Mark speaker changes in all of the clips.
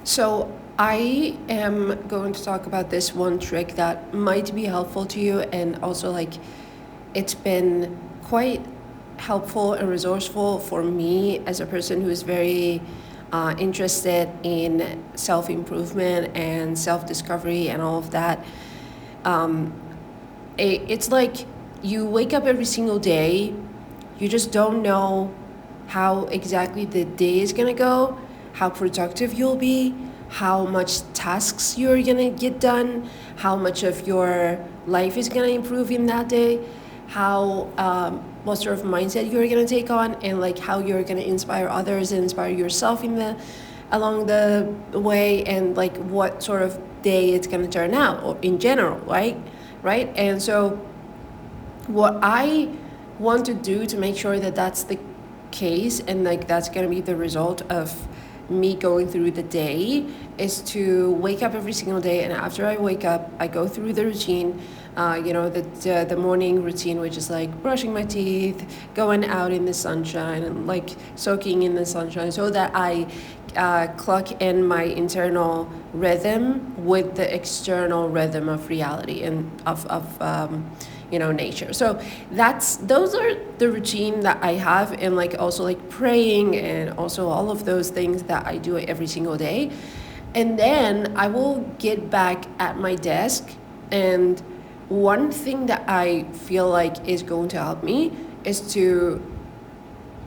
Speaker 1: So I am going to talk about this one trick that might be helpful to you, and also like it's been quite helpful and resourceful for me as a person who is very interested in self improvement and self discovery and all of that. Um, it's like you wake up every single day, you just don't know how exactly the day is gonna go, how productive you'll be, how much tasks you're gonna get done, how much of your life is gonna improve in that day, how what sort of mindset you're gonna take on, and like how you're gonna inspire others and inspire yourself in the along the way, and like what sort of day it's gonna turn out, or in general, right? And so what I want to do to make sure that that's the case, and like that's going to be the result of me going through the day, is to wake up every single day, and after I wake up I go through the routine, the morning routine, which is like brushing my teeth, going out in the sunshine, and like soaking in the sunshine, so that I clock in my internal rhythm with the external rhythm of reality and of nature. So those are the routine that I have, and like also like praying, and also all of those things that I do every single day. And then I will get back at my desk, and one thing that I feel like is going to help me is to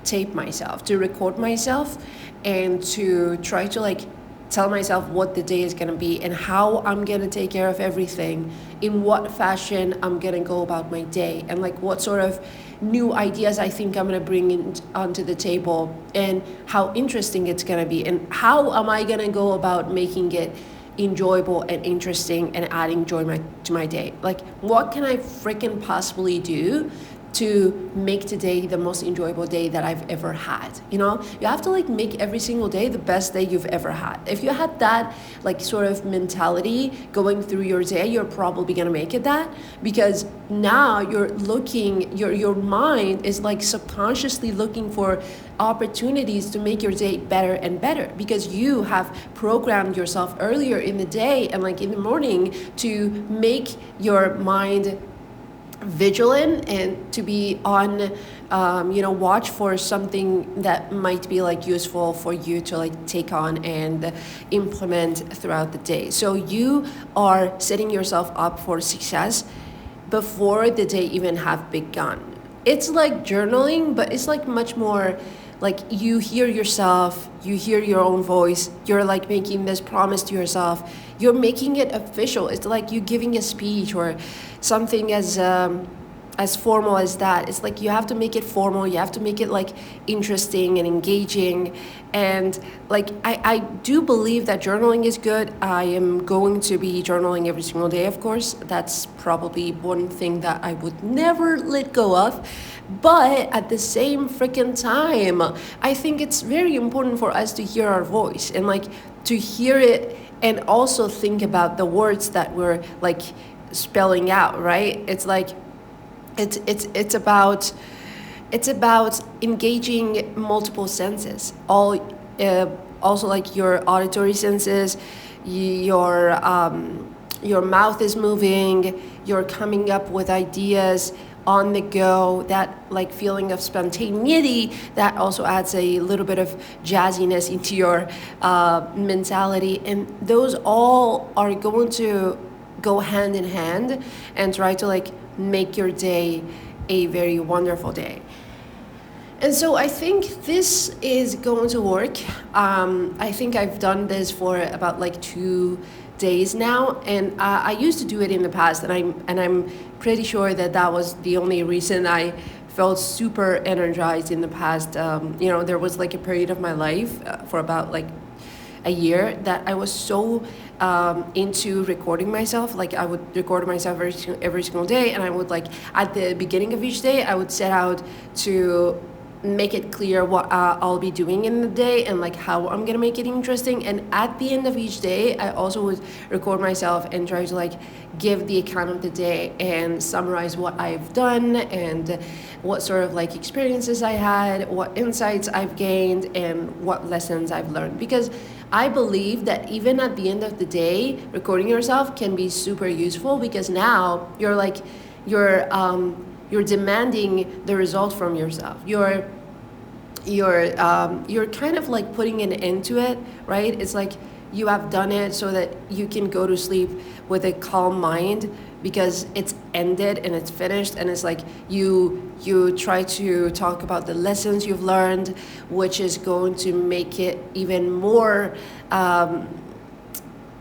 Speaker 1: tape myself, to record myself, and to try to like tell myself what the day is going to be and how I'm going to take care of everything, in what fashion I'm going to go about my day, and like what sort of new ideas I think I'm going to bring in onto the table, and how interesting it's going to be, and how am I going to go about making it enjoyable and interesting and adding to my day. Like, what can I freaking possibly do to make today the most enjoyable day that I've ever had? You have to like make every single day the best day you've ever had. If you had that like sort of mentality going through your day, you're probably gonna make it that, because now your mind is like subconsciously looking for opportunities to make your day better and better, because you have programmed yourself earlier in the day and like in the morning to make your mind vigilant and to be on watch for something that might be like useful for you to like take on and implement throughout the day. So you are setting yourself up for success before the day even have begun. It's like journaling, but it's like much more like you hear yourself, you hear your own voice, you're like making this promise to yourself, you're making it official. It's like you giving a speech or something as formal as that. It's like you have to make it formal, you have to make it like interesting and engaging. And like I do believe that journaling is good. I am going to be journaling every single day, of course. That's probably one thing that I would never let go of. But at the same freaking time, I think it's very important for us to hear our voice, and like to hear it, and also think about the words that we're like spelling out, right? It's like it's about engaging multiple senses, all also like your auditory senses, your mouth is moving, you're coming up with ideas on the go, that like feeling of spontaneity that also adds a little bit of jazziness into your mentality. And those all are going to go hand in hand and try to like make your day a very wonderful day. And so I think this is going to work. I think I've done this for about like 2 days now, and I used to do it in the past, and I'm pretty sure that was the only reason I felt super energized in the past. There was like a period of my life for about like a year that I was so into recording myself. Like I would record myself every single day, and I would like at the beginning of each day I would set out to make it clear what I'll be doing in the day and like how I'm gonna make it interesting. And at the end of each day, I also would record myself and try to like give the account of the day and summarize what I've done and what sort of like experiences I had, what insights I've gained, and what lessons I've learned. Because I believe that even at the end of the day, recording yourself can be super useful, because now you're like you're demanding the result from yourself. You're kind of like putting an end to it, right? It's like you have done it so that you can go to sleep with a calm mind, because it's ended and it's finished. And it's like you try to talk about the lessons you've learned, which is going to make it even more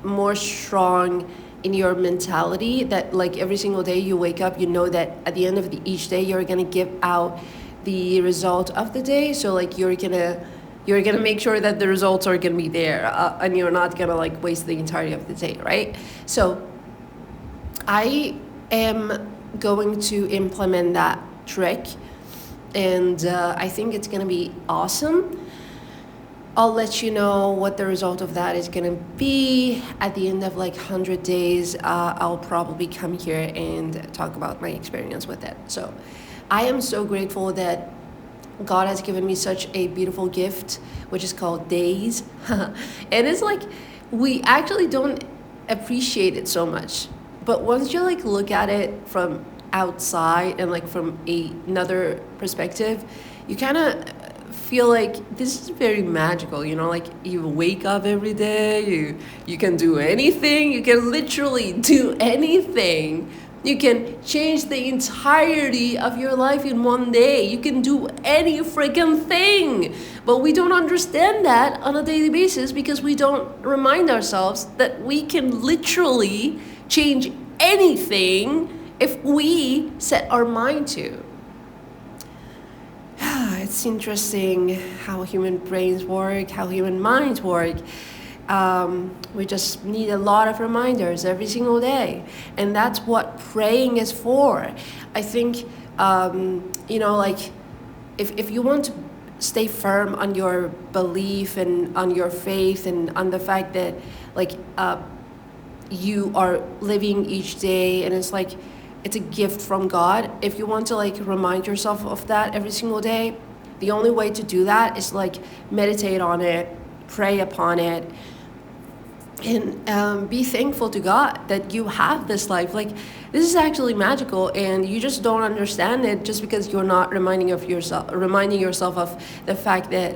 Speaker 1: more strong in your mentality, that like every single day you wake up, you know that at the end of each day you're gonna give out the result of the day. So like you're gonna make sure that the results are gonna be there, and you're not gonna like waste the entirety of the day, right? So I am going to implement that trick, and I think it's gonna be awesome. I'll let you know what the result of that is gonna be at the end of like 100 days. I'll probably come here and talk about my experience with it. So I am so grateful that God has given me such a beautiful gift, which is called days. And it's like, we actually don't appreciate it so much. But once you like look at it from outside and like from another perspective, you kind of feel like this is very magical, you know, like you wake up every day, you can do anything, you can literally do anything. You can change the entirety of your life in one day. You can do any freaking thing. But we don't understand that on a daily basis, because we don't remind ourselves that we can literally change anything if we set our mind to. It's interesting how human brains work, how human minds work. We just need a lot of reminders every single day. And that's what praying is for. I think, you know, like if you want to stay firm on your belief and on your faith and on the fact that like you are living each day, and it's like it's a gift from God. If you want to like remind yourself of that every single day, the only way to do that is like meditate on it, pray upon it, and be thankful to God that you have this life. Like, this is actually magical, and you just don't understand it just because you're not reminding yourself of the fact that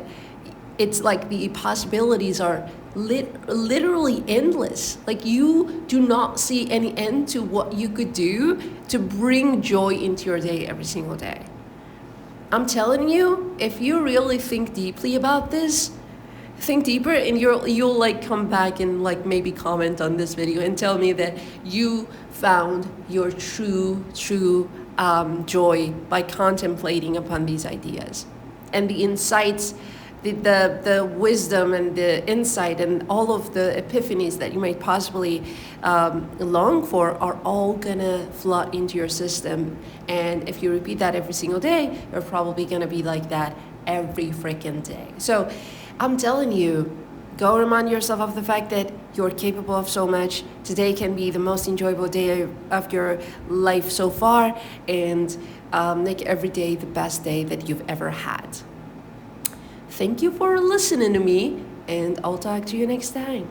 Speaker 1: it's like the possibilities are literally endless. Like, you do not see any end to what you could do to bring joy into your day every single day. I'm telling you, if you really think deeply about this, think deeper, and you'll like come back and like maybe comment on this video and tell me that you found your true joy by contemplating upon these ideas, and the insights, the wisdom and the insight and all of the epiphanies that you might possibly long for are all gonna flood into your system. And if you repeat that every single day, you're probably gonna be like that every freaking day. So I'm telling you, go remind yourself of the fact that you're capable of so much. Today can be the most enjoyable day of your life so far, and make every day the best day that you've ever had. Thank you for listening to me, and I'll talk to you next time.